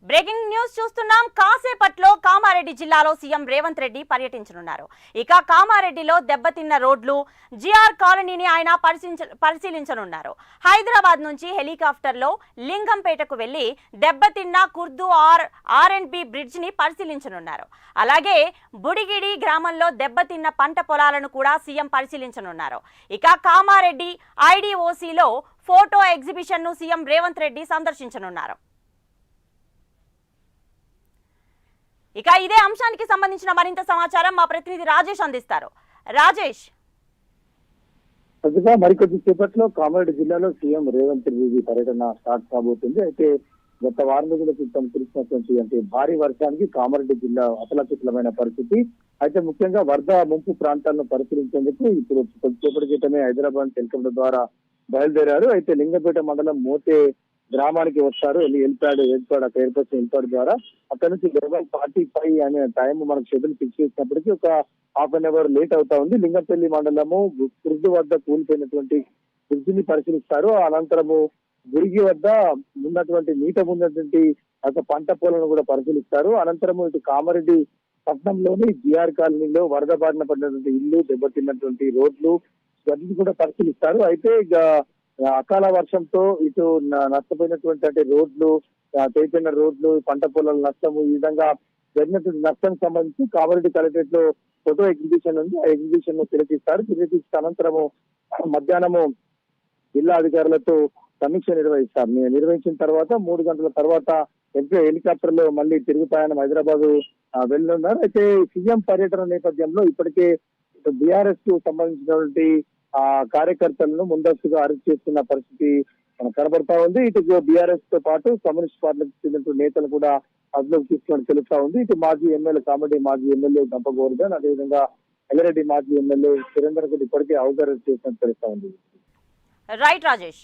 Breaking news చూస్తున్నాం. కాసేపట్లో కామారెడ్డి జిల్లాలో సీఎం రేవంత్ రెడ్డి పర్యటించనున్నారు. ఇక కామారెడ్డిలో దెబ్బతిన్న రోడ్లు, జిఆర్ కాలనీని ఆయన పరిశీలించనున్నారు. హైదరాబాద్ నుంచి హెలికాప్టర్లో లింగంపేటకు వెళ్లి దెబ్బతిన్న కుర్దు ఆర్&బి బ్రిడ్జ్ ని పరిశీలించనున్నారు. అలాగే బుడిగిడి గ్రామంలో దెబ్బతిన్న పంట పొలాలను కూడా సీఎం పరిశీలించనున్నారు. ఇక కామారెడ్డి ఐడిఓసిలో ఫోటో ఎగ్జిబిషన్ ను సీఎం రేవంత్ రెడ్డి సందర్శించనున్నారు. ఇక ఇదే అంశానికి సంబంధించిన మరింత సమాచారం మా ప్రతినిధి రాజేష్ అందిస్తారు. రాజేష్, మరికొద్ది సేపట్లో కామారెడ్డి జిల్లాలో సీఎం రేవంత్ రెడ్డి పర్యటన స్టార్ట్ కాబోతుంది. అయితే గత వారం రోజుల క్రితం కురిసినటువంటి భారీ వర్షానికి కామారెడ్డి జిల్లా అతలాకుతలమైన పరిస్థితి. అయితే ముఖ్యంగా వరద ముంపు ప్రాంతాలను పరిశీలించేందుకు ఇప్పుడు కొద్దిసేపటి క్రితమే హైదరాబాద్ హెలికాప్టర్ ద్వారా బయలుదేరారు. అయితే లింగంపేట మండలం మోతే గ్రామానికి వస్తారు. హెలిప్యాడ్ అక్కడ ఏర్పరిచిన హెలిప్యాడ్ ద్వారా అక్కడ నుంచి 11:45 అనే టైం మనకు షెడ్యూల్ ఫిక్స్ చేసినప్పటికీ ఒక హాఫ్ అన్ అవర్ లేట్ అవుతా ఉంది. లింగంపల్లి మండలము కుర్దు వద్ద కూలిపోయినటువంటి బ్రిడ్జిని పరిశీలిస్తారు. అనంతరము గురిగి వద్ద ఉన్నటువంటి ఉన్నటువంటి ఒక పంట పొలను కూడా పరిశీలిస్తారు. అనంతరము ఇటు కామారెడ్డి పట్టణంలోని జిఆర్ కాలనీలో వరద బారిన పడినటువంటి ఇల్లు, దెబ్బతిన్నటువంటి రోడ్లు ఇవన్నీ కూడా పరిశీలిస్తారు. అయితే అకాల వర్షంతో ఇటు నష్టపోయినటువంటి రోడ్లు, తెగిపోయిన రోడ్లు, పంట పొలాల నష్టము, ఈ విధంగా జరిగినటువంటి నష్టానికి సంబంధించి కామారెడ్డి కలెక్టరేట్ లో ఫోటో ఎగ్జిబిషన్ ఉంది. ఆ ఎగ్జిబిషన్ ను తిలకిస్తారు. తిలకించిన అనంతరము మధ్యాహ్నము జిల్లా అధికారులతో సమీక్ష నిర్వహిస్తారు. నిర్వహించిన తర్వాత 3 గంటల తర్వాత హెలికాప్టర్ లో మళ్ళీ తిరుగు ప్రయాణం హైదరాబాద్ వెళ్ళనున్నారు. అయితే సీఎం పర్యటన నేపథ్యంలో ఇప్పటికే బీఆర్ఎస్ కు సంబంధించినటువంటి కార్యకర్తలను ముందస్తుగా అరెస్ట్ చేస్తున్న పరిస్థితి మనకు కనబడతా ఉంది. ఇటు బీఆర్ఎస్ తో పాటు కమ్యూనిస్ట్ పార్టీలకు చెందిన నేతలు కూడా అదుపులోకి తీసుకుని తెలుస్తా ఉంది. ఇటు మాజీ ఎమ్మెల్యే కామెడీ మాజీ ఎమ్మెల్యే గంప గోవర్ధన్, అదేవిధంగా ఎల్లారెడ్డి మాజీ ఎమ్మెల్యే సురేందర్ రెడ్డి ఇప్పటికే అవగాహన చేసినట్టు తెలుస్తా ఉంది. రైట్ రాజేష్.